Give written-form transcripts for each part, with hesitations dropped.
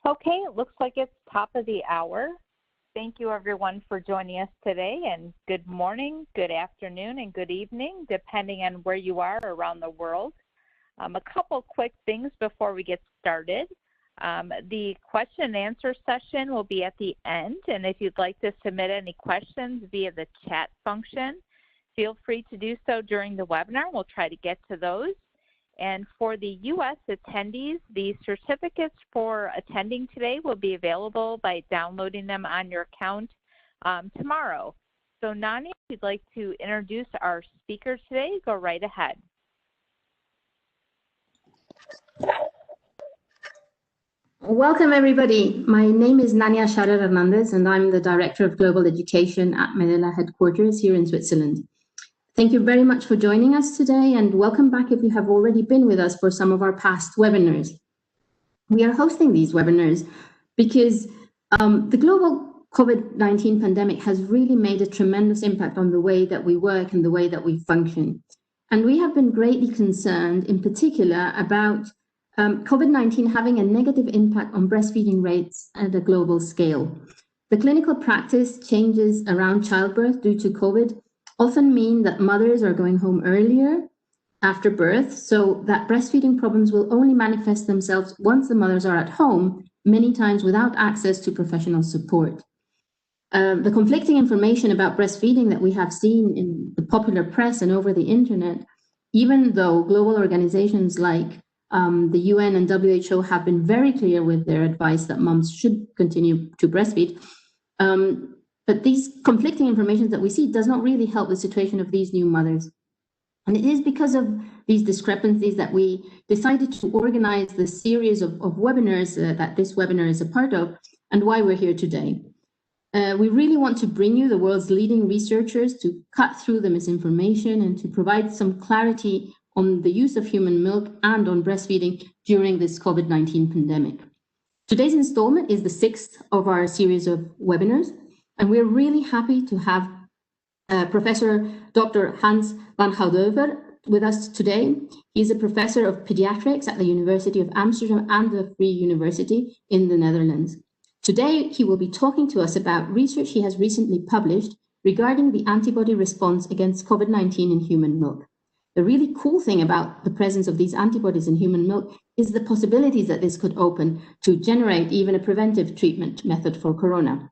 Okay, it looks like it's top of the hour. Thank you everyone for joining us today, and good morning, good afternoon, and good evening, depending on where you are around the world. A couple quick things before we get started. The question and answer session will be at the end, and if you'd like to submit any questions via the chat function, feel free to do so during the webinar. We'll try to get to those. And for the U.S. attendees, the certificates for attending today will be available by downloading them on your account tomorrow. So Nania, if you'd like to introduce our speaker today, go right ahead. Welcome everybody. My name is Nania Sharar Hernandez and I'm the Director of Global Education at Medela headquarters here in Switzerland. Thank you very much for joining us today and welcome back if you have already been with us for some of our past webinars. We are hosting these webinars because the global COVID-19 pandemic has really made a tremendous impact on the way that we work and the way that we function. And we have been greatly concerned in particular about COVID-19 having a negative impact on breastfeeding rates at a global scale. The clinical practice changes around childbirth due to COVID often mean that mothers are going home earlier after birth, so that breastfeeding problems will only manifest themselves once the mothers are at home, many times without access to professional support. The conflicting information about breastfeeding that we have seen in the popular press and over the internet, even though global organizations like the UN and WHO have been very clear with their advice that moms should continue to breastfeed, but these conflicting information that we see does not really help the situation of these new mothers. And it is because of these discrepancies that we decided to organize the series of webinars that this webinar is a part of, and why we're here today. We really want to bring you the world's leading researchers to cut through the misinformation and to provide some clarity on the use of human milk and on breastfeeding during this COVID-19 pandemic. Today's installment is the 6th of our series of webinars. And we're really happy to have Professor Dr. Hans van Goudoever with us today. He's a professor of pediatrics at the University of Amsterdam and the Free University in the Netherlands. Today, he will be talking to us about research he has recently published regarding the antibody response against COVID-19 in human milk. The really cool thing about the presence of these antibodies in human milk is the possibilities that this could open to generate even a preventive treatment method for corona.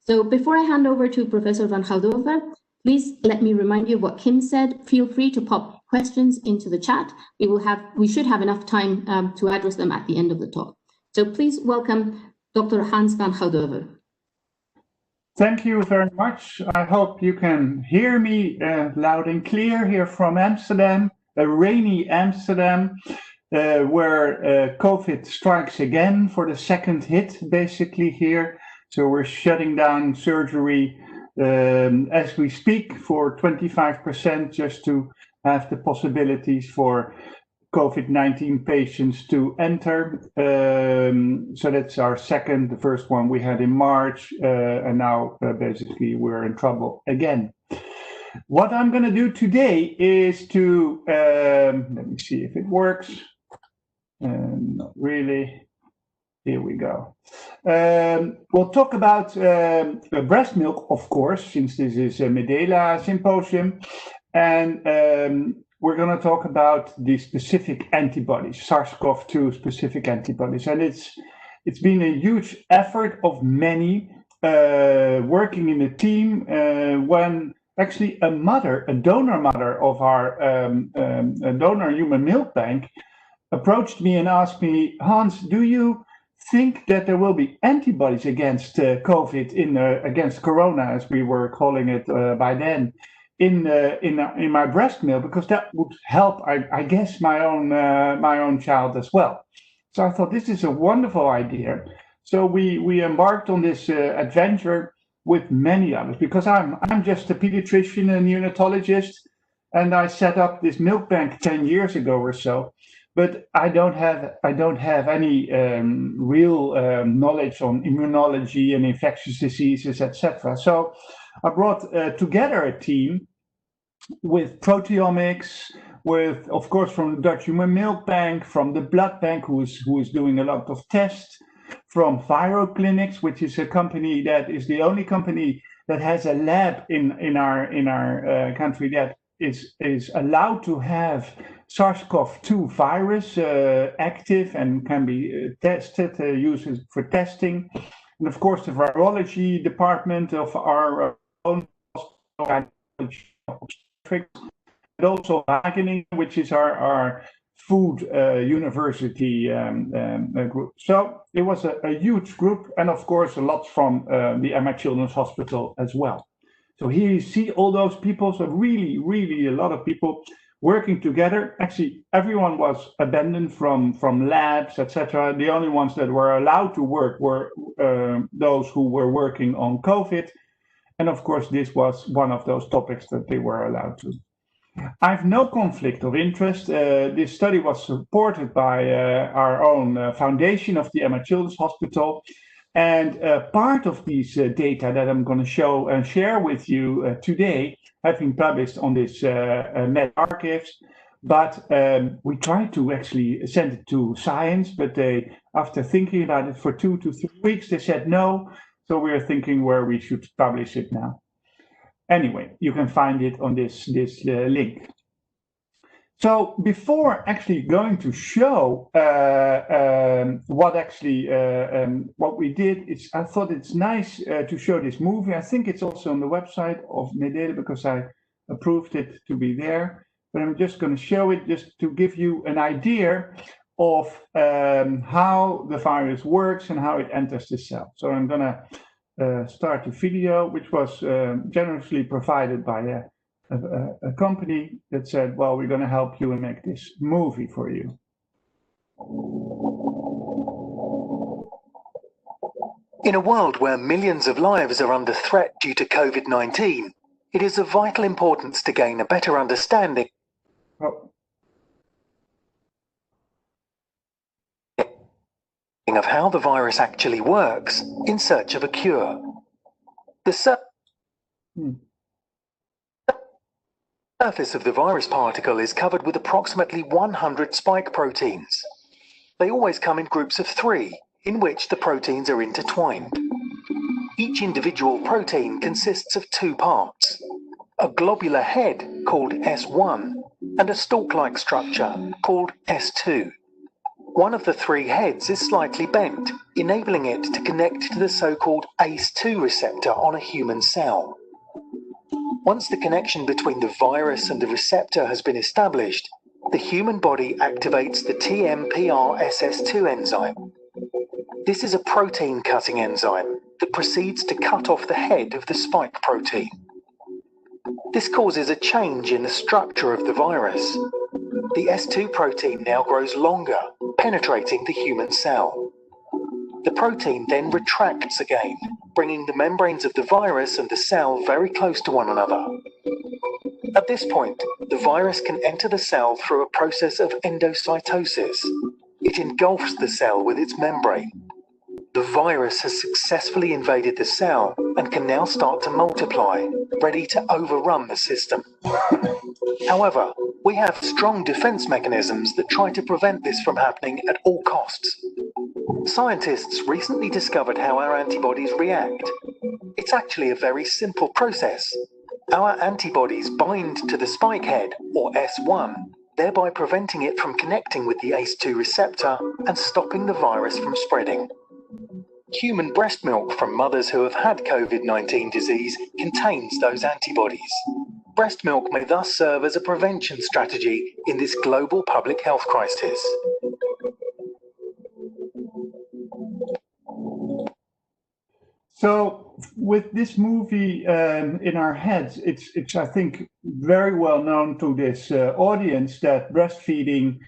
So before I hand over to Professor van Goudoever, please let me remind you of what Kim said. Feel free to pop questions into the chat. We should have enough time to address them at the end of the talk. So please welcome Dr. Hans van Goudoever. Thank you very much. I hope you can hear me loud and clear here from Amsterdam, a rainy Amsterdam, where COVID strikes again for the second hit, basically here. So we're shutting down surgery as we speak for 25% just to have the possibilities for COVID-19 patients to enter. So that's our second. The first one we had in March, and now basically we're in trouble again. What I'm going to do today is to, let me see if it works. Not really. Here we go. We'll talk about breast milk, of course, since this is a Medela symposium. And we're going to talk about the specific antibodies, SARS-CoV-2 specific antibodies. And it's been a huge effort of many working in a team when actually a donor mother of our donor human milk bank approached me and asked me, Hans, do you think that there will be antibodies against COVID, against corona, as we were calling it by then, in my breast milk, because that would help, I guess, my own child as well. So I thought this is a wonderful idea. So we embarked on this adventure with many others, because I'm just a pediatrician and neonatologist, and I set up this milk bank 10 years ago or so. But I don't have any real knowledge on immunology and infectious diseases, etc. So I brought together a team with proteomics, with, of course, from the Dutch Human Milk Bank, from the Blood Bank, who is doing a lot of tests, from Viral Clinics, which is a company that is the only company that has a lab in our country that is allowed to have SARS-CoV-2 virus active and can be tested, used for testing. And of course, the virology department of our own hospital, but also Wageningen, which is our food university group. So it was a huge group, and of course a lot from the Emma Children's Hospital as well. So here you see all those people, so really a lot of people working together. Actually, everyone was abandoned from labs, etc. The only ones that were allowed to work were those who were working on COVID. And of course, this was one of those topics that they were allowed to. I have no conflict of interest. This study was supported by our own foundation of the Emma Children's Hospital. And part of these data that I'm going to show and share with you today have been published on this Med Archives. But we tried to actually send it to Science, but they, after thinking about it for 2 to 3 weeks, they said no. So we're thinking where we should publish it now. Anyway, you can find it on this link. So before actually going to show what we did, I thought it's nice to show this movie. I think it's also on the website of Medela because I approved it to be there. But I'm just going to show it just to give you an idea of how the virus works and how it enters the cell. So I'm going to start the video, which was generously provided by a company that said, well, we're going to help you and make this movie for you. In a world where millions of lives are under threat due to COVID-19, it is of vital importance to gain a better understanding of how the virus actually works in search of a cure. The surface of the virus particle is covered with approximately 100 spike proteins. They always come in groups of 3, in which the proteins are intertwined. Each individual protein consists of 2 parts, a globular head called S1 and a stalk-like structure called S2. One of the 3 heads is slightly bent, enabling it to connect to the so-called ACE2 receptor on a human cell. Once the connection between the virus and the receptor has been established, the human body activates the TMPRSS2 enzyme. This is a protein-cutting enzyme that proceeds to cut off the head of the spike protein. This causes a change in the structure of the virus. The S2 protein now grows longer, penetrating the human cell. The protein then retracts again, bringing the membranes of the virus and the cell very close to one another. At this point, the virus can enter the cell through a process of endocytosis. It engulfs the cell with its membrane. The virus has successfully invaded the cell and can now start to multiply, ready to overrun the system. However, we have strong defense mechanisms that try to prevent this from happening at all costs. Scientists recently discovered how our antibodies react. It's actually a very simple process. Our antibodies bind to the spike head, or S1, thereby preventing it from connecting with the ACE2 receptor and stopping the virus from spreading. Human breast milk from mothers who have had COVID-19 disease contains those antibodies. Breast milk may thus serve as a prevention strategy in this global public health crisis. So with this movie in our heads, it's I think very well known to this audience that breastfeeding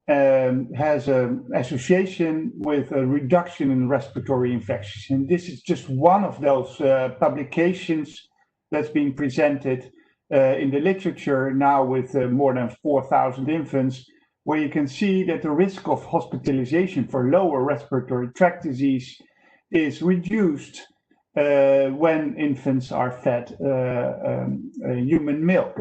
has an association with a reduction in respiratory infections. And this is just one of those publications that's being presented in the literature now with more than 4,000 infants, where you can see that the risk of hospitalization for lower respiratory tract disease is reduced when infants are fed human milk.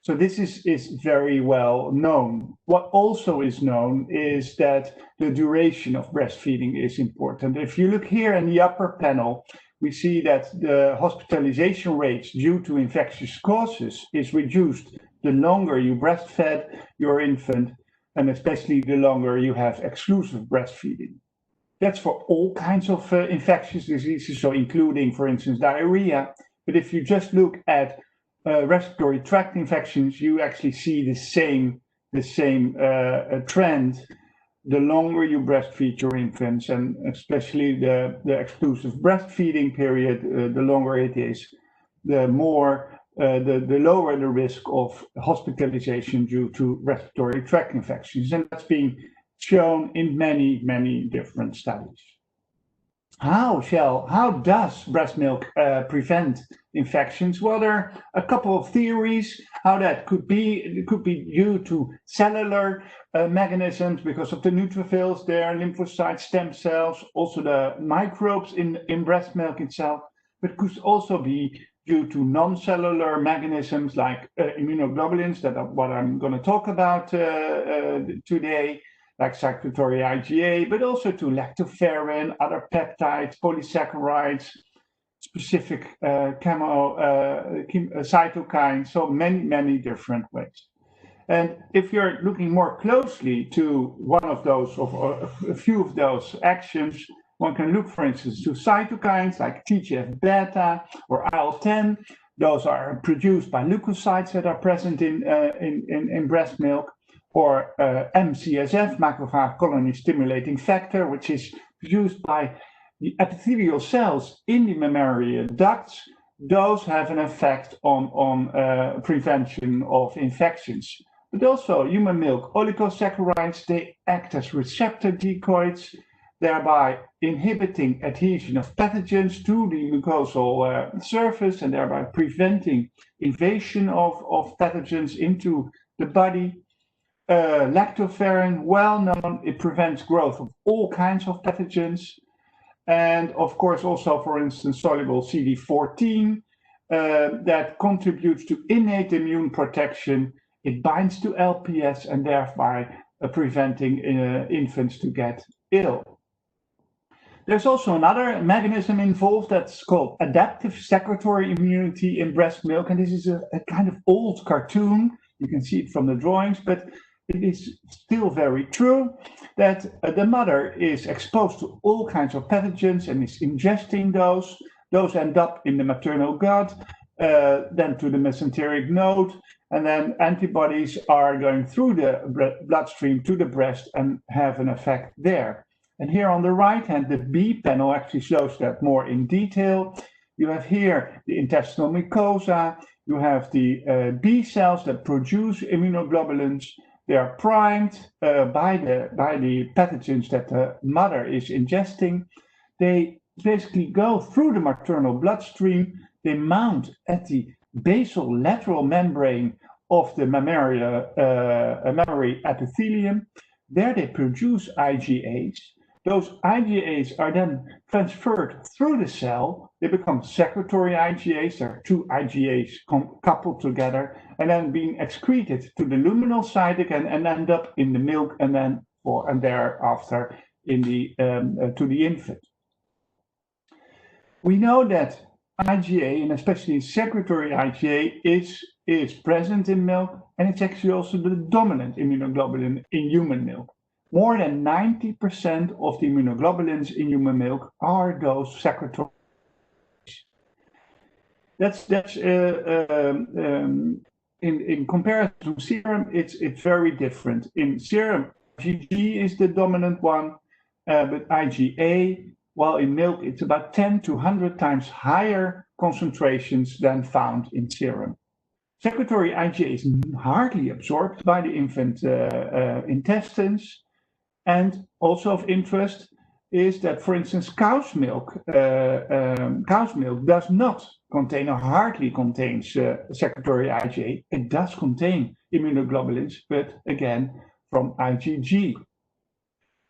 So this is very well known. What also is known is that the duration of breastfeeding is important. If you look here in the upper panel, we see that the hospitalization rates due to infectious causes is reduced the longer you breastfed your infant, and especially the longer you have exclusive breastfeeding. That's for all kinds of infectious diseases, so including, for instance, diarrhea. But if you just look at respiratory tract infections, you actually see the same trend. The longer you breastfeed your infants, and especially the exclusive breastfeeding period, the longer it is, the more the lower the risk of hospitalization due to respiratory tract infections, and that's being shown in many different studies. How does breast milk prevent infections? Well, there are a couple of theories how that could be. It could be due to cellular mechanisms because of the neutrophils there, lymphocytes, stem cells, also the microbes in breast milk itself. But it could also be due to non-cellular mechanisms like immunoglobulins, that are what I'm going to talk about today, like secretory IgA, but also to lactoferrin, other peptides, polysaccharides, specific cytokines, so many different ways. And if you're looking more closely to one of those, or a few of those actions, one can look, for instance, to cytokines like TGF-beta or IL-10. Those are produced by leukocytes that are present in breast milk. Or MCSF, macrophage colony stimulating factor, which is produced by the epithelial cells in the mammary ducts. Those have an effect on prevention of infections. But also human milk oligosaccharides, they act as receptor decoys, thereby inhibiting adhesion of pathogens to the mucosal surface and thereby preventing invasion of pathogens into the body. Lactoferrin, well known, it prevents growth of all kinds of pathogens. And of course, also, for instance, soluble CD14 that contributes to innate immune protection. It binds to LPS and thereby preventing infants to get ill. There's also another mechanism involved that's called adaptive secretory immunity in breast milk. And this is a kind of old cartoon. You can see it from the drawings, but it is still very true that the mother is exposed to all kinds of pathogens and is ingesting those. Those end up in the maternal gut, then to the mesenteric node, and then antibodies are going through the bloodstream to the breast and have an effect there. And here on the right hand, the B panel actually shows that more in detail. You have here the intestinal mucosa, you have the B cells that produce immunoglobulins. They are primed by the pathogens that the mother is ingesting. They basically go through the maternal bloodstream. They mount at the basal lateral membrane of the mammary epithelium. There they produce IgAs. Those IgAs are then transferred through the cell. They become secretory IgAs. There are two IgAs coupled together and then being excreted to the luminal side again and end up in the milk and then thereafter in to the infant. We know that IgA, and especially secretory IgA, is present in milk, and it's actually also the dominant immunoglobulin in human milk. More than 90% of the immunoglobulins in human milk are those secretory. That's in comparison to serum, it's very different. In serum, IgG is the dominant one, but IgA, while in milk, it's about 10 to 100 times higher concentrations than found in serum. Secretory IgA is hardly absorbed by the infant intestines. And also of interest is that, for instance, cow's milk does not contain or hardly contains secretory IgA. It does contain immunoglobulins, but again, from IgG.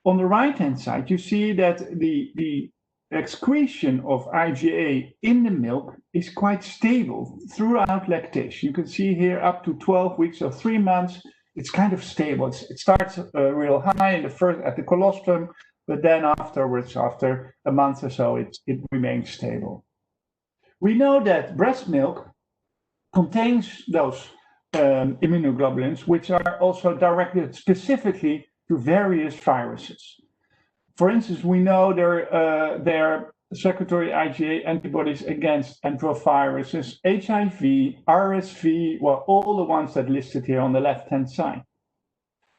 On the right-hand side, you see that the excretion of IgA in the milk is quite stable throughout lactation. You can see here up to 12 weeks or 3 months, it's kind of stable. It starts real high in the first at the colostrum, but then afterwards, after a month or so, it remains stable. We know that breast milk contains those immunoglobulins, which are also directed specifically to various viruses. For instance, we know there are secretory IgA antibodies against enteroviruses, HIV, RSV, well, all the ones that listed here on the left-hand side.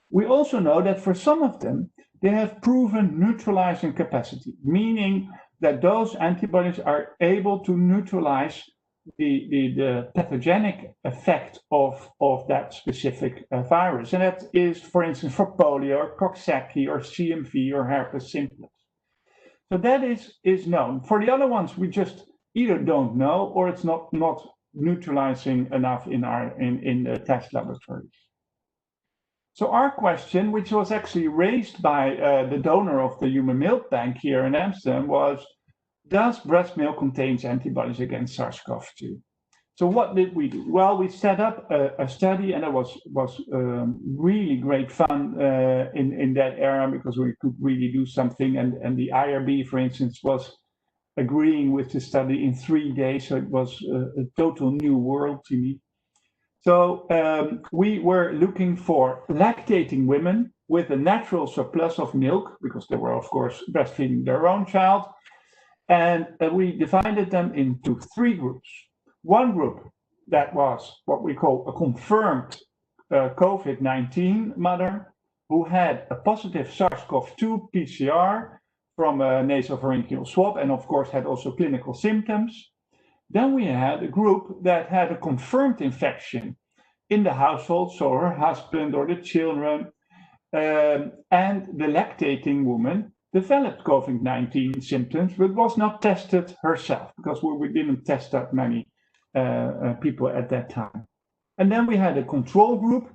We also know that for some of them, they have proven neutralizing capacity, meaning that those antibodies are able to neutralize the pathogenic effect of that specific virus. And that is, for instance, for polio or Coxsackie or CMV or herpes simplex. So that is known. For the other ones, we just either don't know or it's not neutralizing enough in the test laboratories. So our question, which was actually raised by the donor of the Human Milk Bank here in Amsterdam, was, does breast milk contain antibodies against SARS-CoV-2? So what did we do? Well, we set up a study, and it was really great fun in that era because we could really do something. And the IRB, for instance, was agreeing with the study in 3 days. So it was a total new world to me. So we were looking for lactating women with a natural surplus of milk, because they were, of course, breastfeeding their own child. And we divided them into 3 groups. One group that was what we call a confirmed COVID-19 mother who had a positive SARS-CoV-2 PCR from a nasopharyngeal swab and, of course, had also clinical symptoms. Then we had a group that had a confirmed infection in the household, so her husband or the children, and the lactating woman developed COVID-19 symptoms, but was not tested herself because we didn't test that many people at that time. And then we had a control group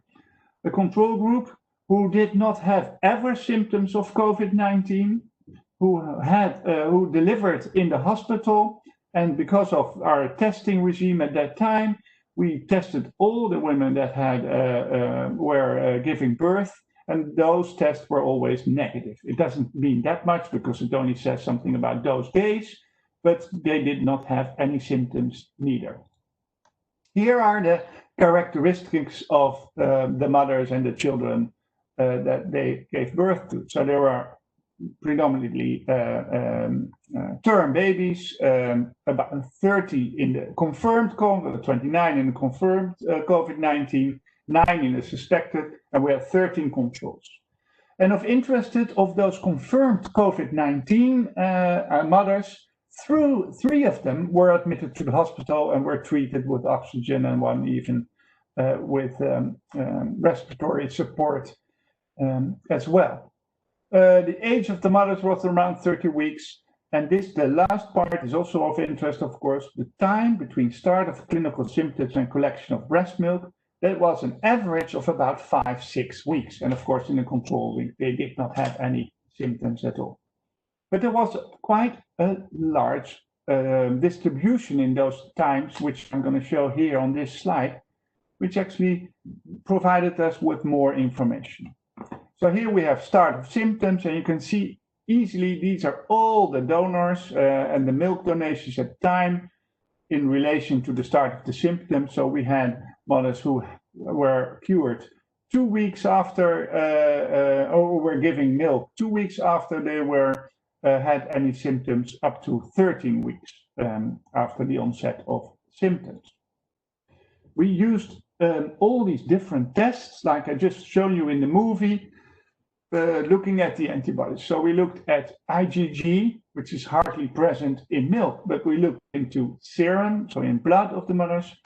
who did not have ever symptoms of COVID-19, who delivered in the hospital. And because of our testing regime at that time, we tested all the women that were giving birth, and those tests were always negative. It doesn't mean that much because it only says something about those days, but they did not have any symptoms neither. Here are the characteristics of the mothers and the children that they gave birth to. So there were predominantly term babies, about 30 in the confirmed COVID, 29 in the confirmed COVID-19, 9 in the suspected, and we have 13 controls. And of interest, of those confirmed COVID-19 mothers, 3 of them were admitted to the hospital and were treated with oxygen, and 1 even with respiratory support as well. The age of the mothers was around 30 weeks. And the last part is also of interest, of course, the time between start of clinical symptoms and collection of breast milk. That was an average of about 5-6 weeks. And of course, in the control week, they did not have any symptoms at all. But there was quite a large distribution in those times, which I'm going to show here on this slide, which actually provided us with more information. So here we have start of symptoms, and you can see easily these are all the donors and the milk donations at the time in relation to the start of the symptoms. So we had mothers who were cured 2 weeks after, or were giving milk 2 weeks after they were had any symptoms, up to 13 weeks after the onset of symptoms. We used all these different tests, like I just showed you in the movie, looking at the antibodies. So we looked at IgG, which is hardly present in milk, but we looked into serum, so in blood of the mothers,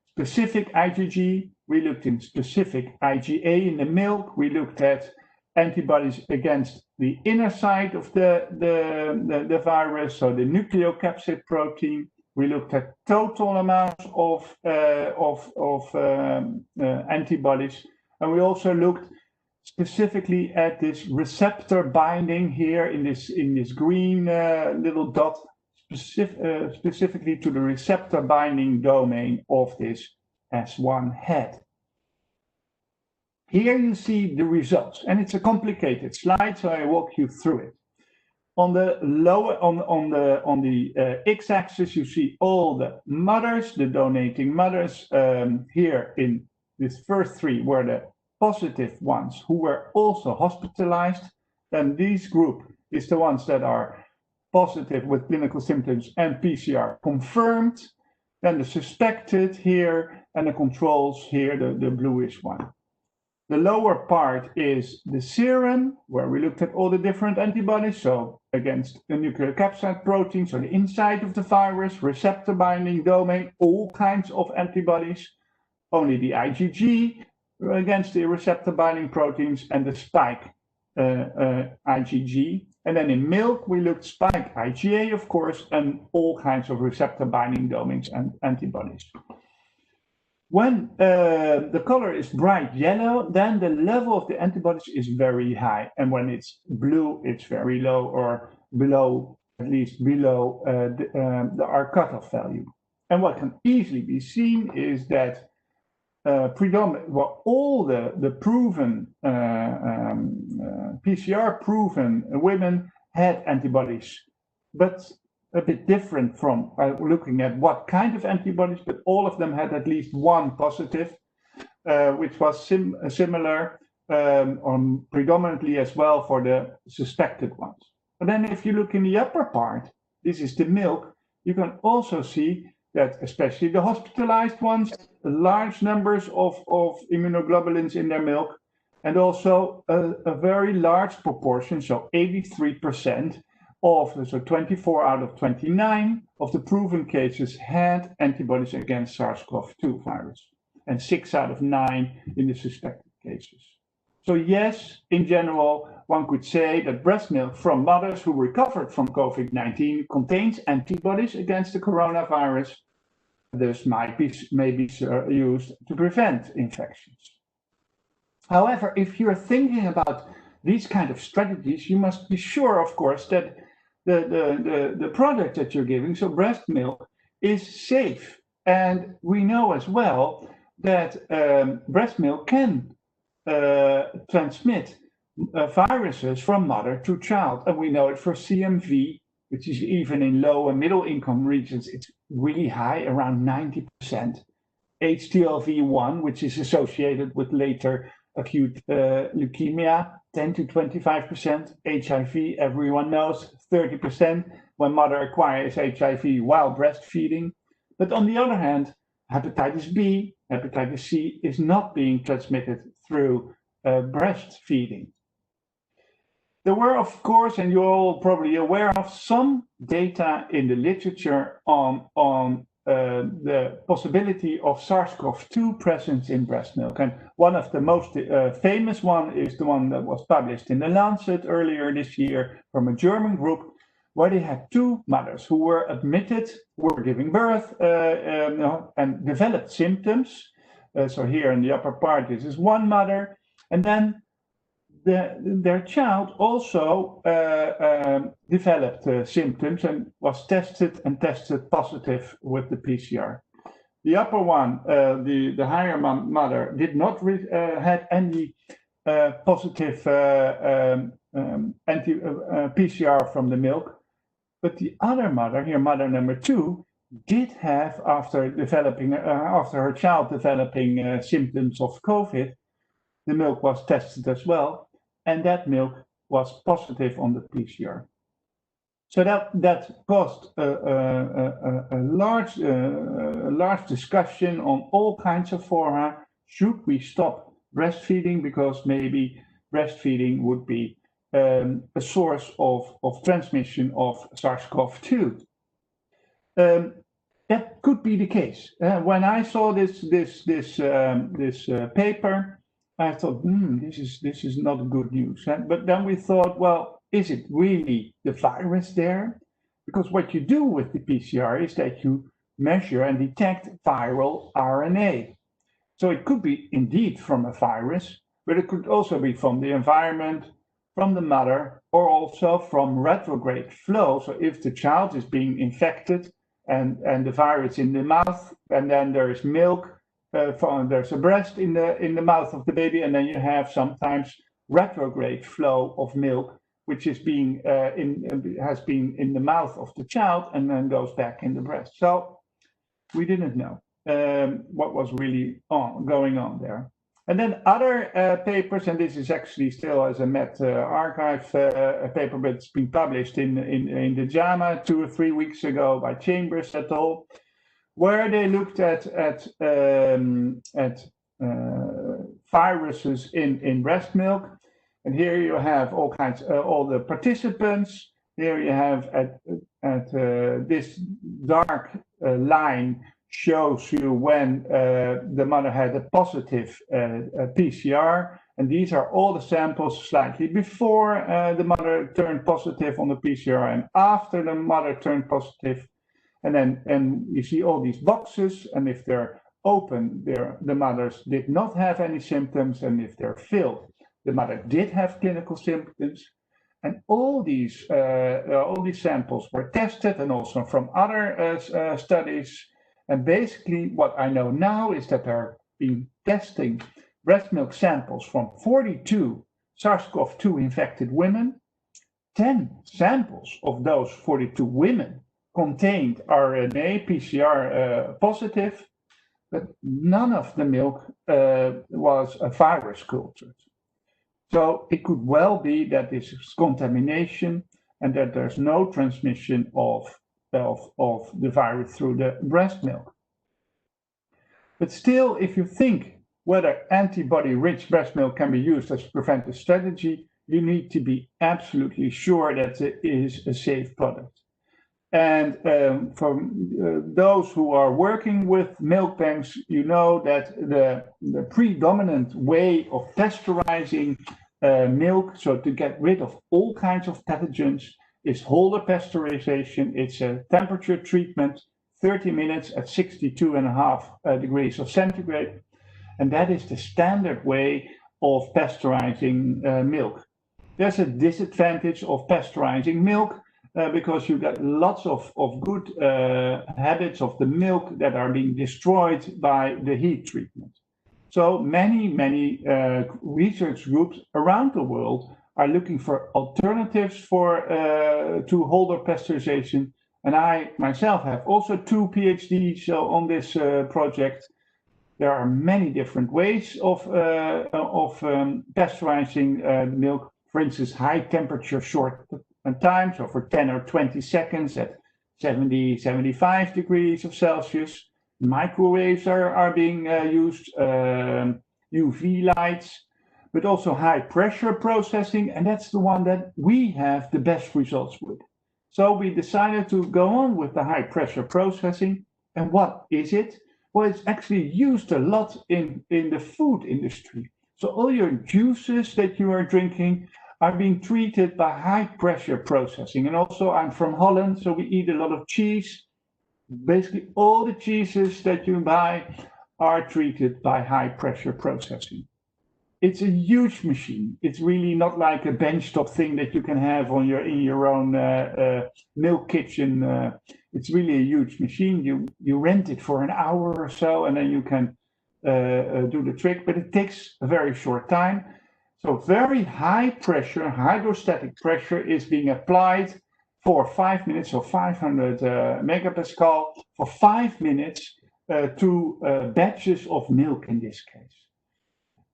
specific IgG, we looked in specific IgA in the milk, we looked at antibodies against the inner side of the virus, so the nucleocapsid protein. We looked at total amounts of antibodies, and we also looked specifically at this receptor binding here in this green little dot, specifically to the receptor binding domain of this S1 head. Here you see the results, and it's a complicated slide, so I walk you through it. On the lower, on the x-axis, you see all the mothers, the donating mothers. Here in these first three were the positive ones who were also hospitalized. Then this group is the ones that are positive with clinical symptoms and PCR confirmed. Then the suspected here, and the controls here, the bluish one. The lower part is the serum, where we looked at all the different antibodies, so against the nucleocapsid protein, so the inside of the virus, receptor binding domain, all kinds of antibodies. Only the IgG against the receptor binding proteins and the spike IgG. And then in milk, we looked spike IgA, of course, and all kinds of receptor binding domains and antibodies. When the color is bright yellow, then the level of the antibodies is very high. And when it's blue, it's very low, or below, at least below our cutoff value. And what can easily be seen is that all the proven PCR proven women had antibodies, but a bit different from looking at what kind of antibodies, but all of them had at least one positive, which was similar predominantly as well for the suspected ones. But then if you look in the upper part, this is the milk, you can also see that especially the hospitalized ones, large numbers of immunoglobulins in their milk, and also a very large proportion, so 83%, so 24 out of 29 of the proven cases had antibodies against SARS-CoV-2 virus, and 6 out of 9 in the suspected cases. So yes, in general, one could say that breast milk from mothers who recovered from COVID-19 contains antibodies against the coronavirus. This may be used to prevent infections. However, if you're thinking about these kind of strategies, you must be sure, of course, that the product that you're giving, so breast milk, is safe. And we know as well that breast milk can transmit viruses from mother to child. And we know it for CMV, which is even in low and middle income regions, it's really high, around 90%. HTLV1, which is associated with later acute leukemia, 10 to 25%. HIV, everyone knows, 30% when mother acquires HIV while breastfeeding. But on the other hand, hepatitis B, hepatitis C is not being transmitted through breastfeeding. There were, of course, and you're all probably aware of, some data in the literature on the possibility of SARS-CoV-2 presence in breast milk. And one of the most famous one is the one that was published in The Lancet earlier this year from a German group, where they had two mothers who were admitted, were giving birth and developed symptoms. So here in the upper part, this is one mother. And then their child also developed symptoms and was tested positive with the PCR. The upper one, the higher mother, did not had any positive PCR from the milk, but the other mother, here mother number 2, did have, after her child developing symptoms of COVID, the milk was tested as well. And that milk was positive on the PCR. So that caused a large discussion on all kinds of fora. Should we stop breastfeeding because maybe breastfeeding would be a source of transmission of SARS-CoV-2? That could be the case. When I saw this paper, I thought, this is not good news. But then we thought, well, is it really the virus there? Because what you do with the PCR is that you measure and detect viral RNA. So it could be indeed from a virus, but it could also be from the environment, from the mother, or also from retrograde flow. So if the child is being infected and the virus in the mouth, and then there is milk, there's a breast in the mouth of the baby, and then you have sometimes retrograde flow of milk, which is has been in the mouth of the child and then goes back in the breast. So we didn't know what was really going on there. And then other papers, and this is actually still as a Met archive paper, but it's been published in the JAMA 2 or 3 weeks ago by Chambers et al., where they looked at viruses in breast milk. And here you have all kinds, all the participants. Here you have this dark line shows you when the mother had a positive PCR, and these are all the samples slightly before the mother turned positive on the PCR and after the mother turned positive. And you see all these boxes, and if they're open, the mothers did not have any symptoms, and if they're filled, the mother did have clinical symptoms. And all these samples were tested, and also from other studies. And basically, what I know now is that they're been testing breast milk samples from 42 SARS-CoV-2 infected women. 10 samples of those 42 women contained RNA PCR positive, but none of the milk was a virus cultured. So it could well be that this is contamination and that there's no transmission of the virus through the breast milk. But still, if you think whether antibody-rich breast milk can be used as a preventive strategy, you need to be absolutely sure that it is a safe product. And for those who are working with milk banks, you know that the predominant way of pasteurizing milk, so to get rid of all kinds of pathogens, is Holder pasteurization. It's a temperature treatment, 30 minutes at 62.5 degrees of centigrade. And that is the standard way of pasteurizing milk. There's a disadvantage of pasteurizing milk because you get lots of good habits of the milk that are being destroyed by the heat treatment. So many research groups around the world are looking for alternatives to Holder pasteurization. And I myself have also 2 PhDs on this project. There are many different ways of pasteurizing milk. For instance, high temperature short time, so for 10 or 20 seconds at 70, 75 degrees of Celsius. Microwaves are being used, UV lights, but also high pressure processing, and that's the one that we have the best results with. So we decided to go on with the high pressure processing. And what is it? Well, it's actually used a lot in the food industry. So all your juices that you are drinking are being treated by high pressure processing. And also I'm from Holland, so we eat a lot of cheese. Basically all the cheeses that you buy are treated by high pressure processing. It's a huge machine. It's really not like a benchtop thing that you can have on in your own milk kitchen. It's really a huge machine. You rent it for an hour or so, and then you can do the trick, but it takes a very short time. So very high pressure, hydrostatic pressure is being applied for 5 minutes, so 500 megapascal for 5 minutes to batches of milk in this case.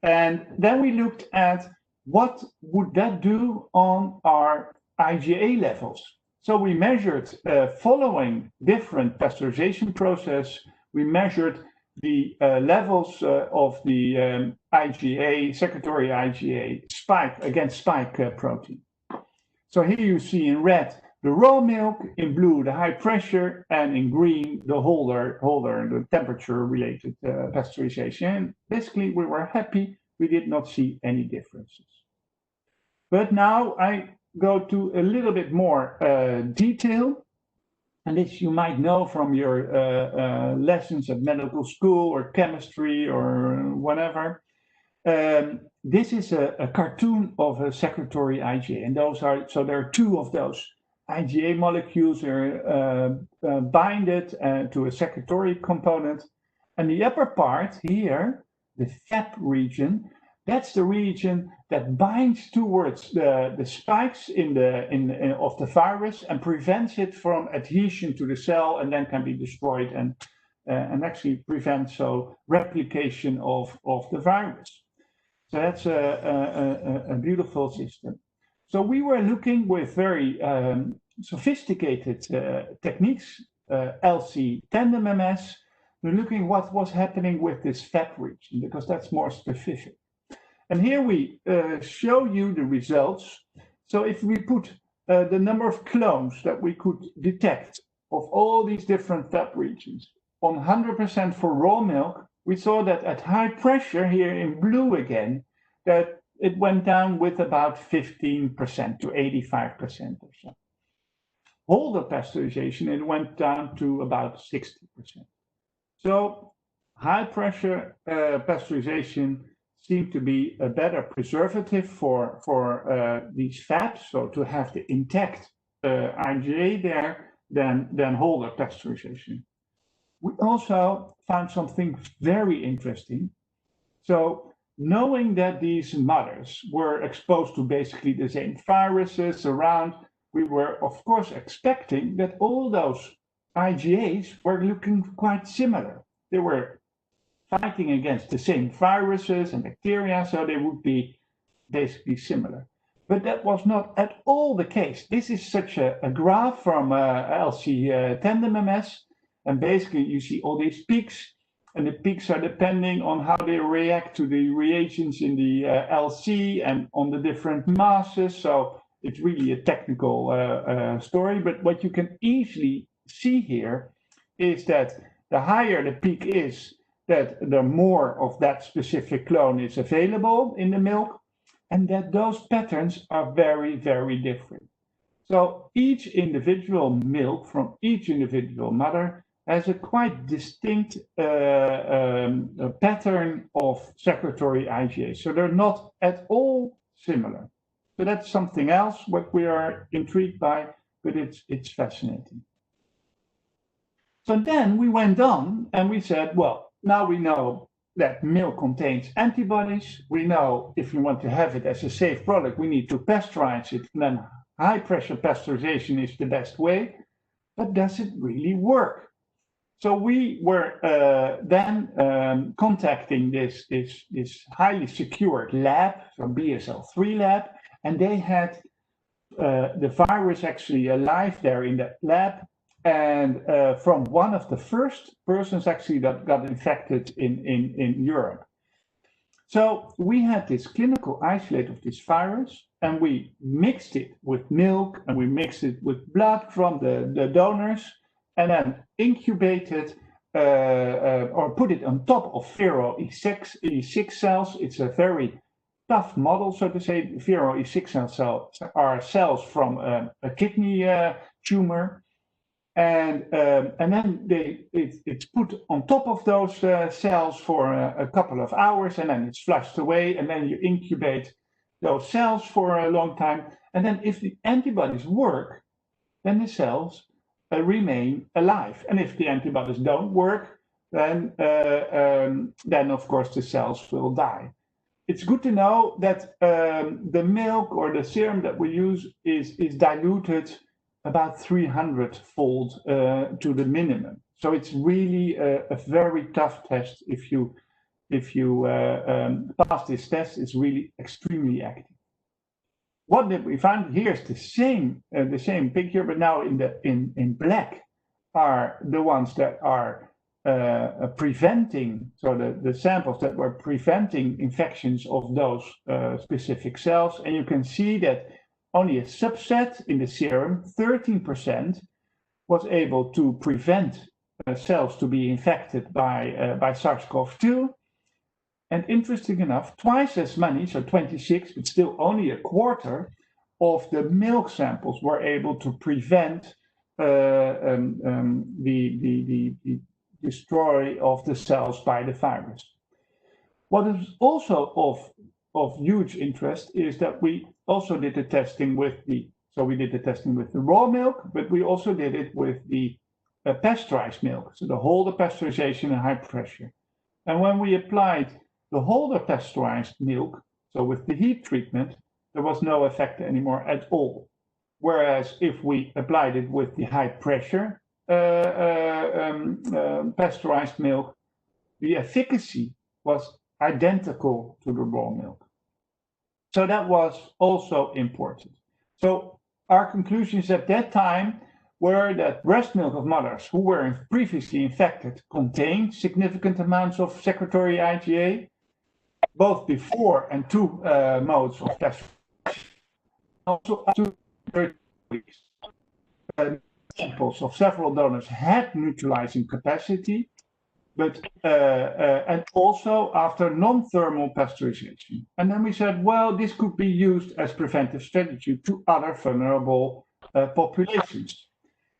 And then we looked at what would that do on our IgA levels. So we measured, following different pasteurization process, we measured the levels of the IgA, secretory IgA spike against spike protein. So here you see in red the raw milk, in blue the high pressure, and in green the holder, the temperature-related pasteurization. And basically, we were happy. We did not see any differences. But now I go to a little bit more detail. And this you might know from your lessons at medical school or chemistry or whatever. this is a cartoon of a secretory IgA, and there are two of those IgA molecules are binded to a secretory component, and the upper part here, the FAP region, that's the region that binds towards the spikes of the virus and prevents it from adhesion to the cell and then can be destroyed and actually prevents replication of the virus. So that's a beautiful system. So we were looking with very sophisticated techniques, LC tandem MS. We're looking what was happening with this FAP region because that's more specific. And here we show you the results. So if we put the number of clones that we could detect of all these different FAP regions on 100% for raw milk, we saw that at high pressure here in blue again, that it went down with about 15% to 85% or so. Holder pasteurization, it went down to about 60%. So high pressure pasteurization seemed to be a better preservative for these FAPs, so to have the intact IgA there than Holder pasteurization. We also found something very interesting. So knowing that these mothers were exposed to basically the same viruses around, we were of course expecting that all those IgAs were looking quite similar. They were fighting against the same viruses and bacteria, so they would be basically similar. But that was not at all the case. This is such a graph from LC tandem MS, and basically you see all these peaks, and the peaks are depending on how they react to the reagents in the LC and on the different masses. So it's really a technical story, but what you can easily see here is that the higher the peak is, that the more of that specific clone is available in the milk, and that those patterns are very, very different. So each individual milk from each individual mother has a quite distinct pattern of secretory IgA. So they're not at all similar. So that's something else what we are intrigued by, but it's fascinating. So then we went on and we said, well, now we know that milk contains antibodies. We know if we want to have it as a safe product, we need to pasteurize it. And then high pressure pasteurization is the best way. But does it really work? So we were then contacting this highly secured lab, so BSL-3 lab, and they had the virus actually alive there in that lab. And from one of the first persons actually that got infected in Europe. So we had this clinical isolate of this virus, and we mixed it with milk, and we mixed it with blood from the donors, and then incubated or put it on top of Vero E6 cells. It's a very tough model, so to say. Vero E6 cells are cells from a kidney tumor. And then it's put on top of those cells for a couple of hours, and then it's flushed away, and then you incubate those cells for a long time. And then if the antibodies work, then the cells remain alive. And if the antibodies don't work, then of course the cells will die. It's good to know that the milk or the serum that we use is diluted about 300-fold to the minimum. So it's really a very tough test. If you pass this test, it's really extremely active. What did we find? Here's the same picture, but now in black are the ones that are preventing, so the samples that were preventing infections of those specific cells, and you can see that only a subset in the serum, 13%, was able to prevent cells to be infected by SARS-CoV-2. And interesting enough, twice as many, so 26, but still only a quarter of the milk samples were able to prevent the destroy of the cells by the virus. What is also of huge interest is that we also did the testing with the, so we did the testing with the raw milk, but we also did it with the pasteurized milk, so the Holder pasteurization and high pressure. And when we applied the Holder pasteurized milk, so with the heat treatment, there was no effect anymore at all. Whereas if we applied it with the high pressure pasteurized milk, the efficacy was identical to the raw milk. So that was also important. So our conclusions at that time were that breast milk of mothers who were previously infected contained significant amounts of secretory IgA, both before and two modes of pasteurization, also up to 30 weeks. Samples of several donors had neutralizing capacity, but and also after non-thermal pasteurization. And then we said, well, this could be used as preventive strategy to other vulnerable populations.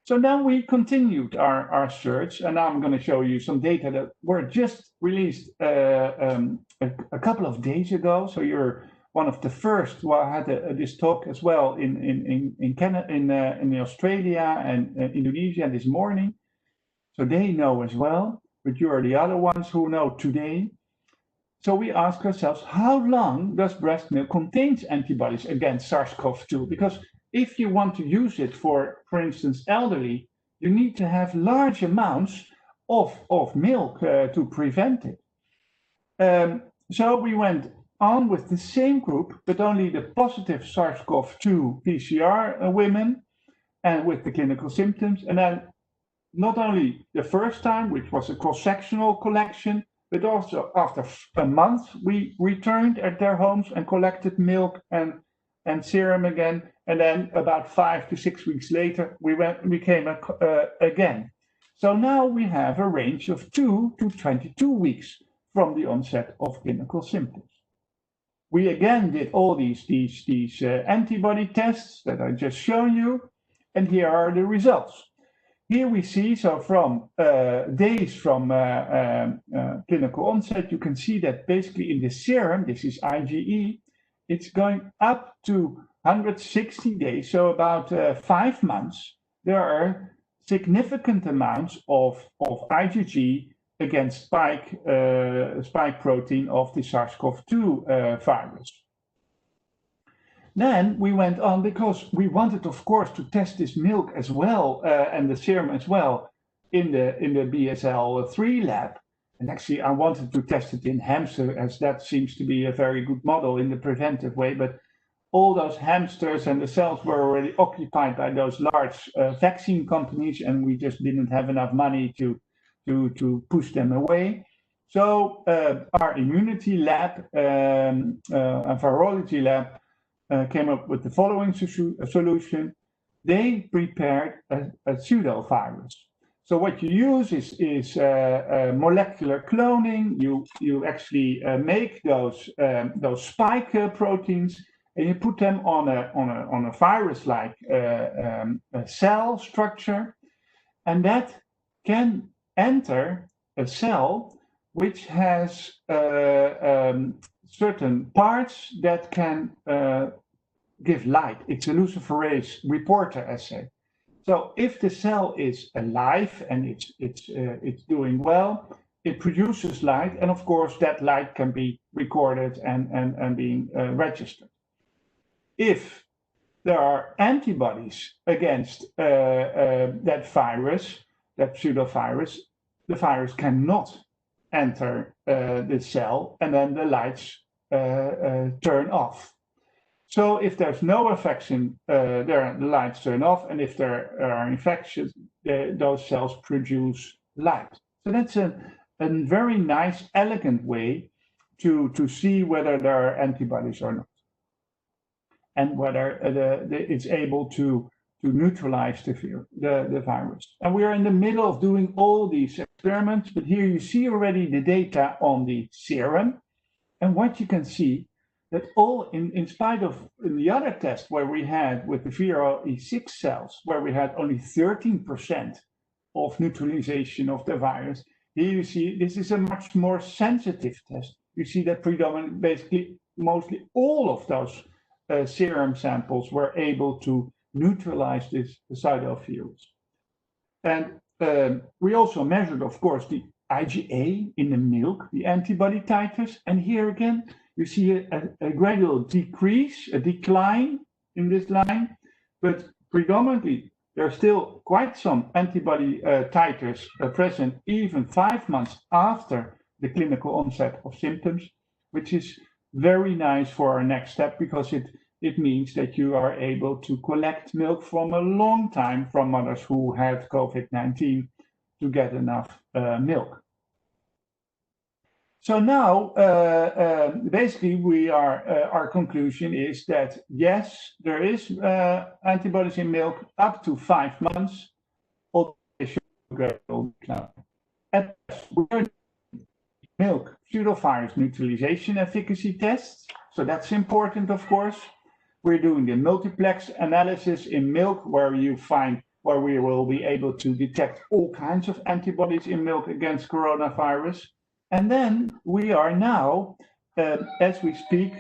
So then we continued our search, and now I'm going to show you some data that were just released a couple of days ago. So you're one of the first who had this talk as well in Canada, in Australia and Indonesia this morning. So they know as well, but you are the other ones who know today. So we ask ourselves, how long does breast milk contain antibodies against SARS-CoV-2? Because if you want to use it for instance, elderly, you need to have large amounts of milk to prevent it. So we went on with the same group, but only the positive SARS-CoV-2 PCR women and with the clinical symptoms. And then not only the first time, which was a cross-sectional collection, but also after a month, we returned at their homes and collected milk and serum again. And then about 5 to 6 weeks later, we came again. So now we have a range of 2 to 22 weeks from the onset of clinical symptoms. We again did all these antibody tests that I just shown you, and here are the results. Here we see, so from days from clinical onset, you can see that basically in the serum, this is IgE, it's going up to 160 days, so about 5 months. There are significant amounts of IgG against spike protein of the SARS-CoV-2 virus. Then we went on because we wanted, of course, to test this milk as well and the serum as well in the BSL-3 lab. And actually, I wanted to test it in hamster, as that seems to be a very good model in the preventive way. But all those hamsters and the cells were already occupied by those large vaccine companies, and we just didn't have enough money to push them away. So our immunity lab, a virology lab, came up with the following solution. They prepared a pseudovirus. So what you use is molecular cloning. You actually make those spike proteins, and you put them on a virus-like cell structure, and that can enter a cell which has certain parts that can give light. It's a luciferase reporter assay. So if the cell is alive and it's doing well, it produces light, and of course that light can be recorded and being registered. If there are antibodies against that virus, that pseudovirus, the virus cannot enter the cell, and then the lights turn off. So if there's no infection, the lights turn off, and if there are infections, those cells produce light. So that's a very nice, elegant way to see whether there are antibodies or not, and whether it's able to neutralize the virus. And we are in the middle of doing all these experiments, but here you see already the data on the serum, and what you can see that all, in spite of the other test where we had with the VRE6 cells, where we had only 13% of neutralization of the virus, here you see this is a much more sensitive test. You see that predominant, basically mostly all of those serum samples were able to neutralize this cytomegalovirus. And we also measured, of course, the IgA in the milk, the antibody titers. And here again, you see a gradual decrease, a decline in this line, but predominantly there are still quite some antibody titers present even 5 months after the clinical onset of symptoms, which is very nice for our next step, because it means that you are able to collect milk from a long time from mothers who had COVID-19 to get enough milk. So now, basically, our conclusion is that yes, there is antibodies in milk up to 5 months, although they show a gradual decline. At we're milk pseudovirus neutralization efficacy tests, so that's important, of course. We're doing the multiplex analysis in milk, where we will be able to detect all kinds of antibodies in milk against coronavirus. And then we are now, as we speak,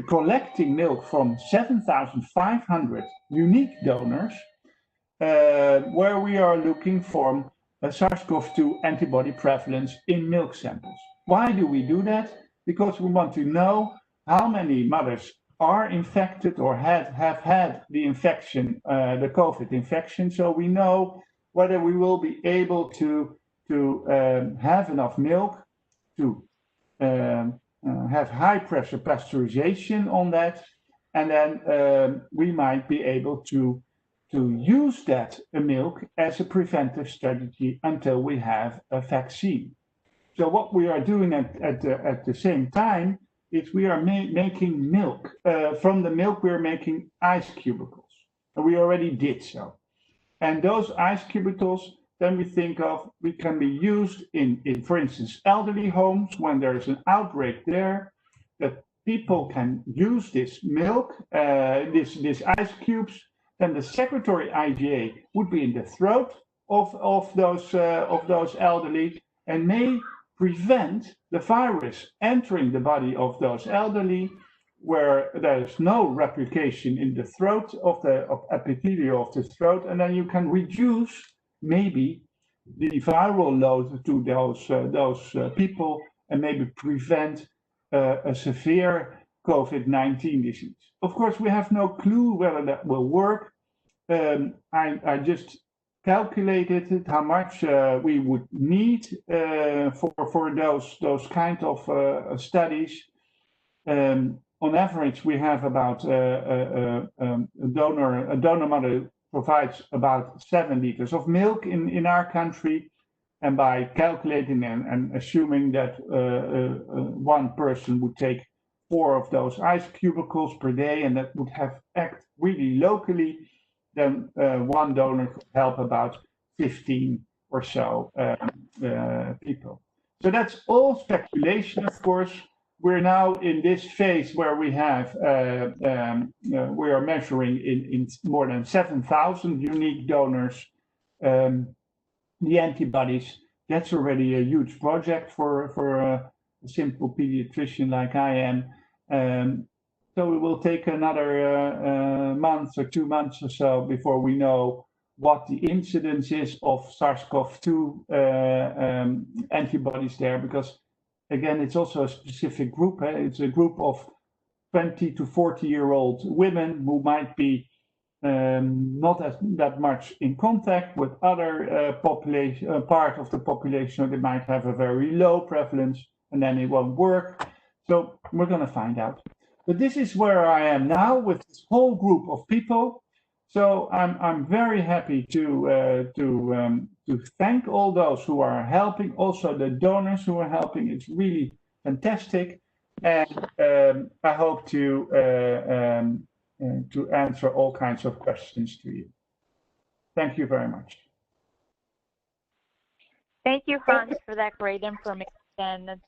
collecting milk from 7,500 unique donors, where we are looking for SARS-CoV-2 antibody prevalence in milk samples. Why do we do that? Because we want to know how many mothers are infected or have had the infection, the COVID infection, so we know whether we will be able to have enough milk to have high pressure pasteurization on that, and then we might be able to use that milk as a preventive strategy until we have a vaccine. So what we are doing at the same time is we are making milk. From the milk, we are making ice cubicles. And we already did so. And those ice cubicles, then we can be used in, for instance, elderly homes when there is an outbreak there, that people can use this milk, this ice cubes. Then the secretory IgA would be in the throat of those elderly and may prevent the virus entering the body of those elderly, where there is no replication in the throat of epithelium of the throat, and then you can reduce maybe the viral load to those people and maybe prevent a severe COVID-19 disease. Of course, we have no clue whether that will work. I just calculated how much we would need for those kind of studies. On average, we have about a donor mother provides about 7 liters of milk in our country, and by calculating and assuming that one person would take 4 of those ice cubicles per day, and that would act really locally, then one donor could help about 15 or so people. So that's all speculation, of course. We're now in this phase where we have we are measuring in more than 7,000 unique donors the antibodies. That's already a huge project for a simple pediatrician like I am. So it will take another month or 2 months or so before we know what the incidence is of SARS-CoV-2 antibodies there, because again, it's also a specific group. It's a group of 20 to 40-year-old women who might be not that much in contact with other part of the population, or they might have a very low prevalence, and then it won't work. So we're going to find out. But this is where I am now with this whole group of people. So I'm very happy to thank all those who are helping, also the donors who are helping. It's really fantastic, and I hope to answer all kinds of questions to you. Thank you very much. Thank you, Hans, for that great information.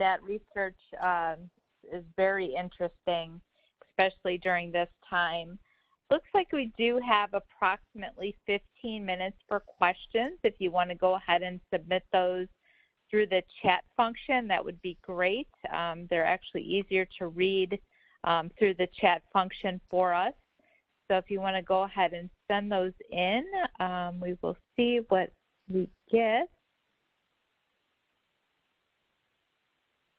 That research is very interesting, especially during this time. Looks like we do have approximately 15 minutes for questions if you want to go ahead and submit those through the chat function, that would be great. They're actually easier to read through the chat function for us. So if you want to go ahead and send those in, we will see what we get.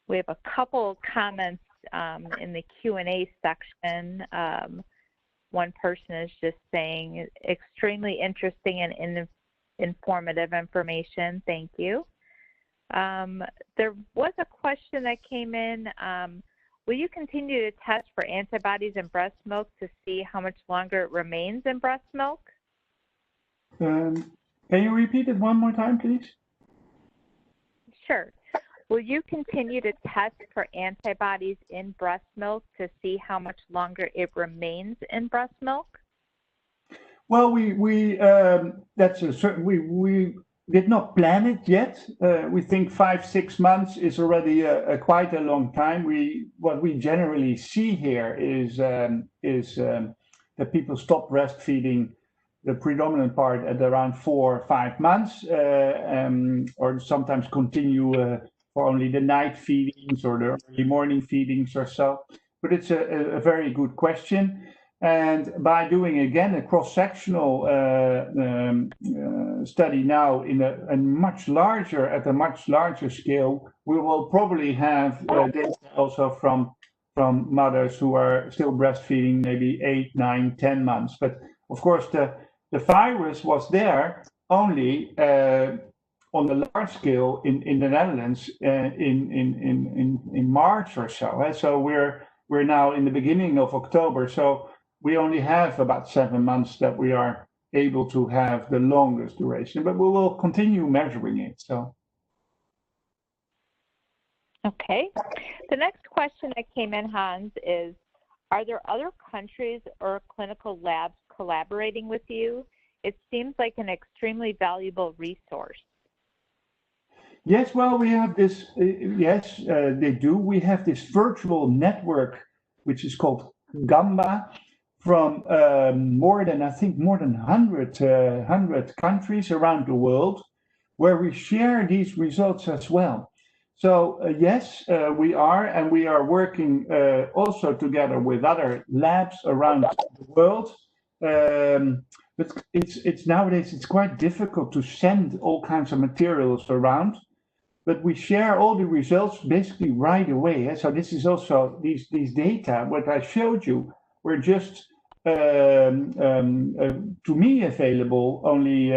We have a couple comments in the Q&A section. One person is just saying, extremely interesting and informative information. Thank you. There was a question that came in. Will you continue to test for antibodies in breast milk to see how much longer it remains in breast milk? Can you repeat it one more time, please? Sure. Will you continue to test for antibodies in breast milk to see how much longer it remains in breast milk? Well, we did not plan it yet. We think 5-6 months is already quite a long time. What we generally see here is that people stop breastfeeding, the predominant part, at around 4 or 5 months, or sometimes continue for only the night feedings or the early morning feedings or so. But it's a very good question. And by doing again a cross-sectional study now in a much larger scale, we will probably have data also from mothers who are still breastfeeding maybe 8, 9, 10 months. But of course, the virus was there only on the large scale in the Netherlands in March or so. So we're now in the beginning of October. So we only have about 7 months that we are able to have the longest duration, but we will continue measuring it. So. Okay. The next question that came in, Hans, is, are there other countries or clinical labs collaborating with you? It seems like an extremely valuable resource. Yes, well, we have this, yes, they do. We have this virtual network, which is called Gamba, from more than 100 countries around the world, where we share these results as well. So yes, we are working also together with other labs around the world. But it's nowadays it's quite difficult to send all kinds of materials around. But we share all the results basically right away. So this is also these data. What I showed you were just to me available only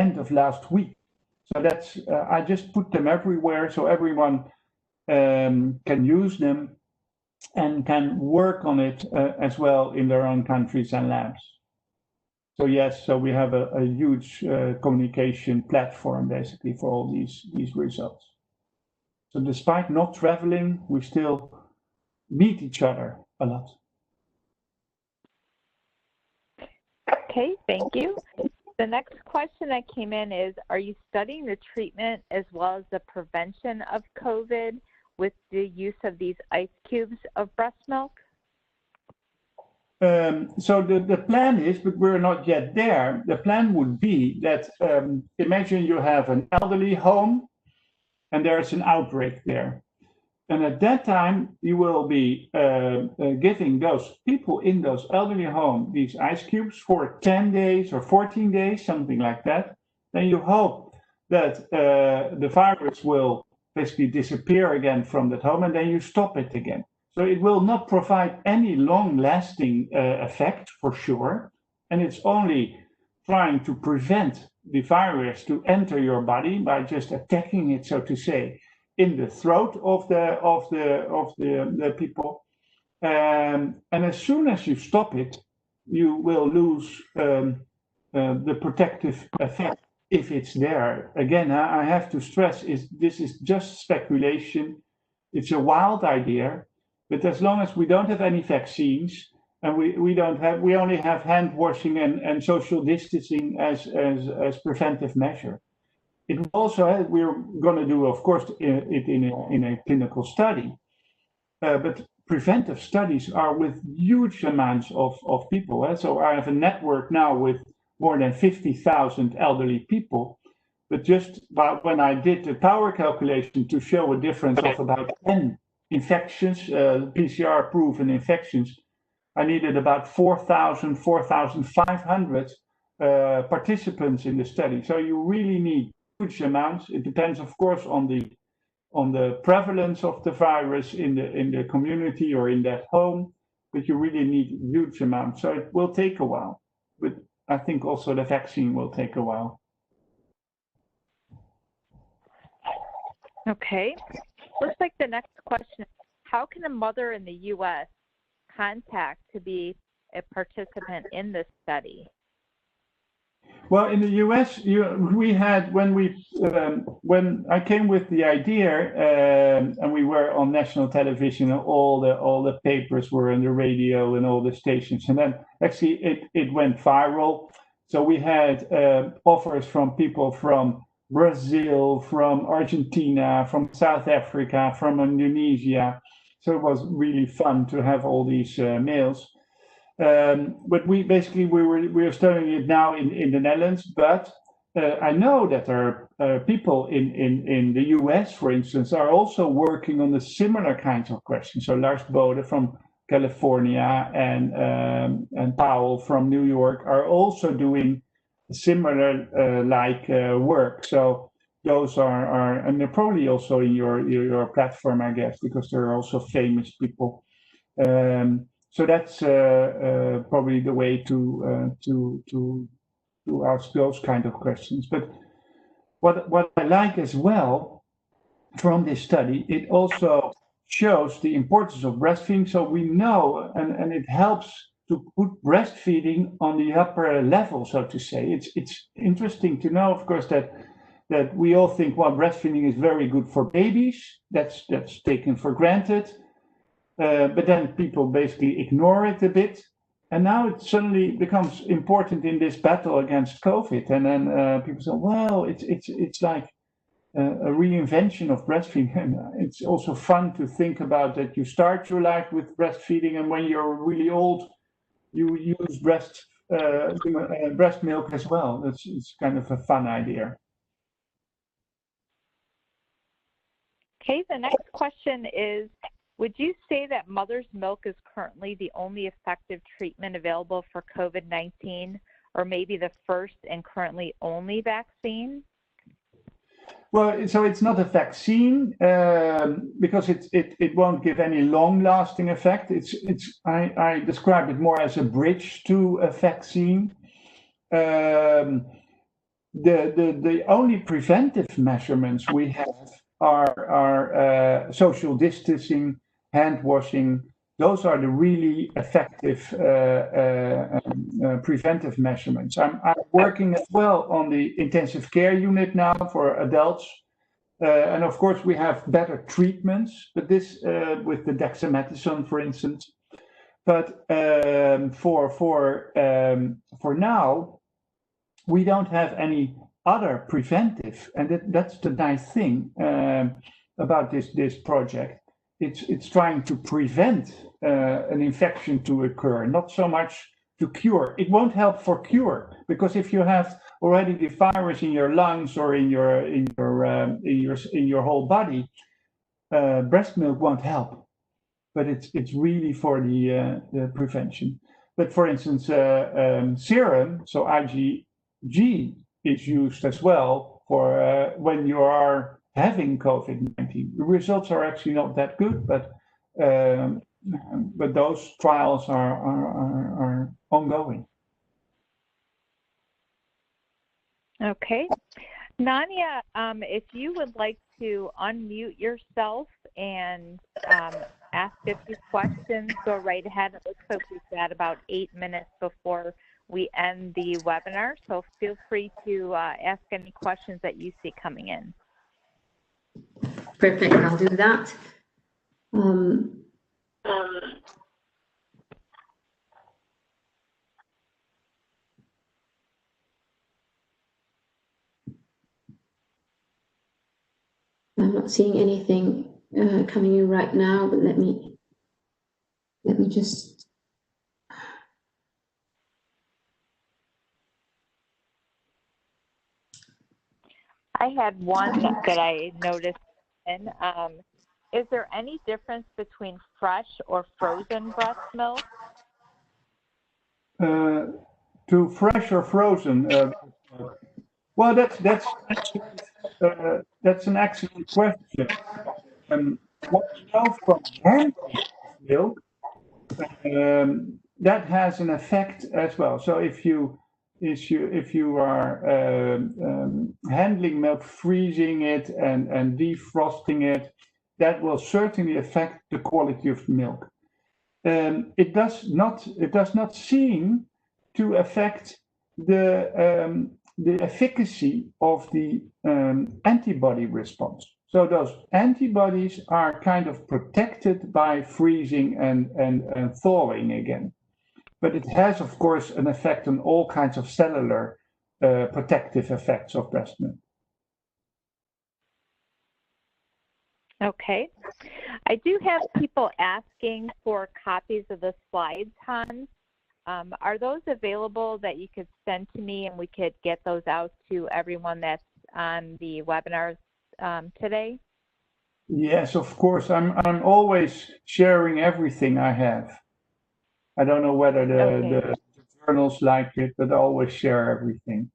end of last week. So that's I just put them everywhere so everyone can use them and can work on it as well in their own countries and labs. So yes, so we have a huge communication platform basically for all these results. So despite not traveling, we still meet each other a lot. Okay, thank you. The next question that came in is, are you studying the treatment as well as the prevention of COVID with the use of these ice cubes of breast milk? So the plan is, but we're not yet there. The plan would be that imagine you have an elderly home and there's an outbreak there. And at that time, you will be giving those people in those elderly home these ice cubes for 10 days or 14 days, something like that. Then you hope that the virus will basically disappear again from that home, and then you stop it again. So it will not provide any long-lasting effect for sure, and it's only trying to prevent the virus to enter your body by just attacking it, so to say, in the throat of the people. And as soon as you stop it, you will lose the protective effect if it's there. Again, I have to stress this is just speculation. It's a wild idea. But as long as we don't have any vaccines and we only have hand washing and social distancing as preventive measure. It also we're going to do, of course, it in a clinical study. But preventive studies are with huge amounts of people. So I have a network now with more than 50,000 elderly people. but just about when I did the power calculation to show a difference of about 10 infections, PCR proven infections, I needed about 4,000, 4,500 participants in the study. So you really need huge amounts. It depends, of course, on the prevalence of the virus in the community or in that home, but you really need huge amounts. So it will take a while, but I think also the vaccine will take a while. Okay. Looks like the next question is, how can a mother in the U.S. contact to be a participant in this study? Well, in the US, we had when I came with the idea, and we were on national television, and all the papers were on the radio and all the stations, and then actually it went viral. So we had offers from people from Brazil, from Argentina, from South Africa, from Indonesia. So it was really fun to have all these mails. But we were studying it now in the Netherlands, but I know that there are people in the US, for instance, are also working on the similar kinds of questions. So Lars Bode from California and Powell from New York are also doing similar work. So those are and they're probably also in your platform, I guess, because there are also famous people. So that's probably the way to ask those kind of questions. But what I like as well from this study, it also shows the importance of breastfeeding. So we know, and it helps to put breastfeeding on the upper level, so to say. It's interesting to know, of course, that we all think, well, breastfeeding is very good for babies. That's taken for granted. But then people basically ignore it a bit. And now it suddenly becomes important in this battle against COVID. And then people say, well, it's like a reinvention of breastfeeding. And it's also fun to think about that you start your life with breastfeeding, and when you're really old, you use breast milk as well. It's kind of a fun idea. Okay, the next question is, would you say that mother's milk is currently the only effective treatment available for COVID-19, or maybe the first and currently only vaccine? Well, so it's not a vaccine because it won't give any long-lasting effect. I describe it more as a bridge to a vaccine. The only preventive measurements we have are social distancing, hand washing. Those are the really effective preventive measurements. I'm working as well on the intensive care unit now for adults. And of course, we have better treatments, but this with the dexamethasone, for instance. But for now, we don't have any other preventive, and that's the nice thing about this project. It's trying to prevent an infection to occur, not so much to cure. It won't help for cure, because if you have already the virus in your lungs or in your whole body, breast milk won't help. But it's really for the prevention. But for instance, serum, so IgG, is used as well for when you are having COVID-19. The results are actually not that good, but those trials are ongoing. Okay. Nania, if you would like to unmute yourself and ask a few questions, go right ahead. It looks like we've got about 8 minutes before we end the webinar, so feel free to ask any questions that you see coming in. Perfect, I'll do that. I'm not seeing anything coming in right now, but let me just. I had one that I noticed. Is there any difference between fresh or frozen breast milk? To fresh or frozen? Well, that's an excellent question. What we know from handling milk, that has an effect as well. So if you are handling milk, freezing it and defrosting it, that will certainly affect the quality of milk. It does not seem to affect the efficacy of the antibody response. So those antibodies are kind of protected by freezing and thawing again. But it has, of course, an effect on all kinds of cellular protective effects of breast milk. Okay. I do have people asking for copies of the slides, Hans. Are those available that you could send to me and we could get those out to everyone that's on the webinar today? Yes, of course. I'm always sharing everything I have. I don't know whether the journals like it, but I always share everything.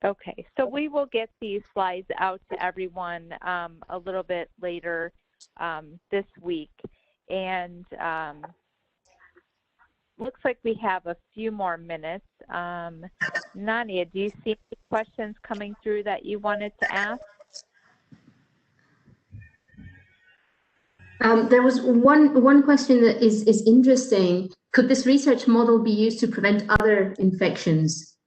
Okay, so we will get these slides out to everyone a little bit later this week. And looks like we have a few more minutes. Nania, do you see any questions coming through that you wanted to ask? There was one question that is interesting. Could this research model be used to prevent other infections?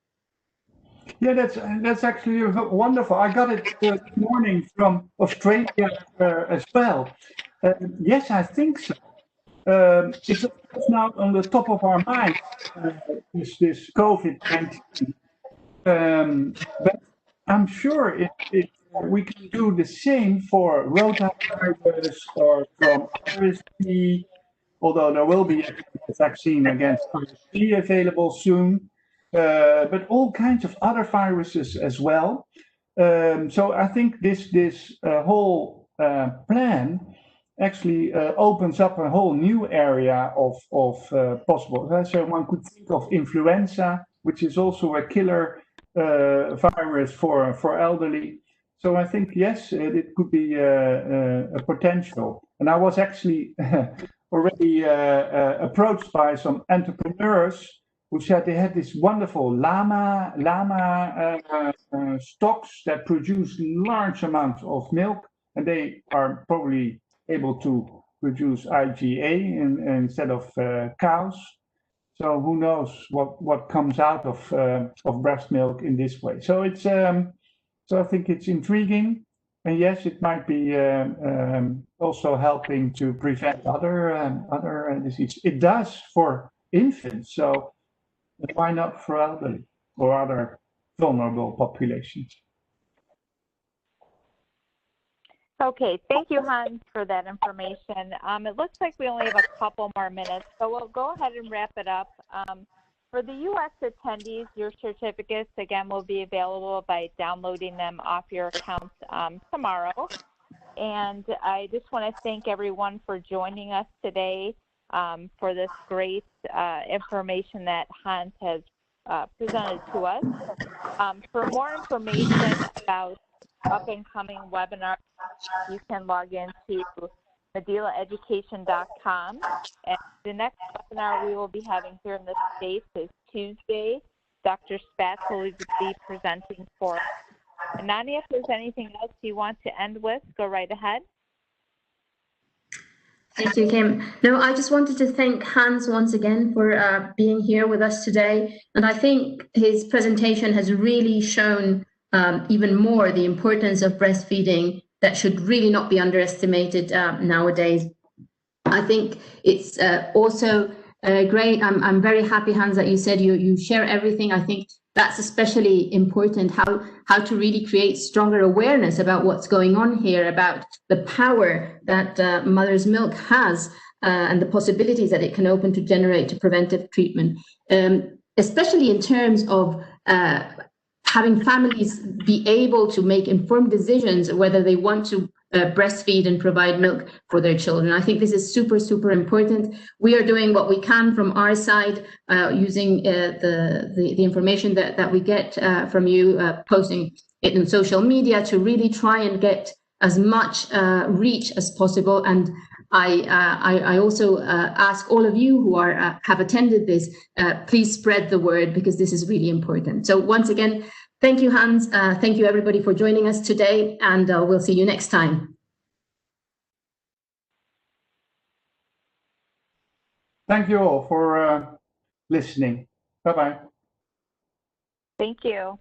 Yeah, that's actually wonderful. I got it this morning from Australia as well. Yes, I think so. It's now on the top of our mind, this COVID-19. But I'm sure we can do the same for rotavirus or from RSV, although there will be a vaccine against RSV available soon. But all kinds of other viruses as well. So I think this whole plan actually opens up a whole new area of possible. So one could think of influenza, which is also a killer virus for elderly. So I think, yes, it could be a potential. And I was actually already approached by some entrepreneurs who said they had this wonderful llama stocks that produce large amounts of milk, and they are probably able to produce IgA instead of cows. So who knows what comes out of breast milk in this way? So it's so I think it's intriguing, and yes, it might be also helping to prevent other diseases. It does for infants, so why not for elderly or other vulnerable populations? Okay, thank you, Hans, for that information. It looks like we only have a couple more minutes, so we'll go ahead and wrap it up. For the U.S. attendees, your certificates, again, will be available by downloading them off your accounts tomorrow. And I just want to thank everyone for joining us today for this great information that Hans has presented to us. For more information about up and coming webinars, you can log into medelaeducation.com. And the next webinar we will be having here in the States is Tuesday. Dr. Spatz will be presenting for us. And Nania, if there's anything else you want to end with, go right ahead. Thank you, Kim. No, I just wanted to thank Hans once again for being here with us today. And I think his presentation has really shown even more the importance of breastfeeding that should really not be underestimated nowadays. I think it's also great. I'm very happy, Hans, that you said you share everything. I think that's especially important, how to really create stronger awareness about what's going on here, about the power that mother's milk has and the possibilities that it can open to generate to preventive treatment, especially in terms of having families be able to make informed decisions whether they want to breastfeed and provide milk for their children. I think this is super, super important. We are doing what we can from our side, using the information that we get from you, posting it in social media to really try and get as much reach as possible. And I also ask all of you who are have attended this, please spread the word, because this is really important. So once again, thank you, Hans. Thank you, everybody, for joining us today, and we'll see you next time. Thank you all for listening. Bye-bye. Thank you.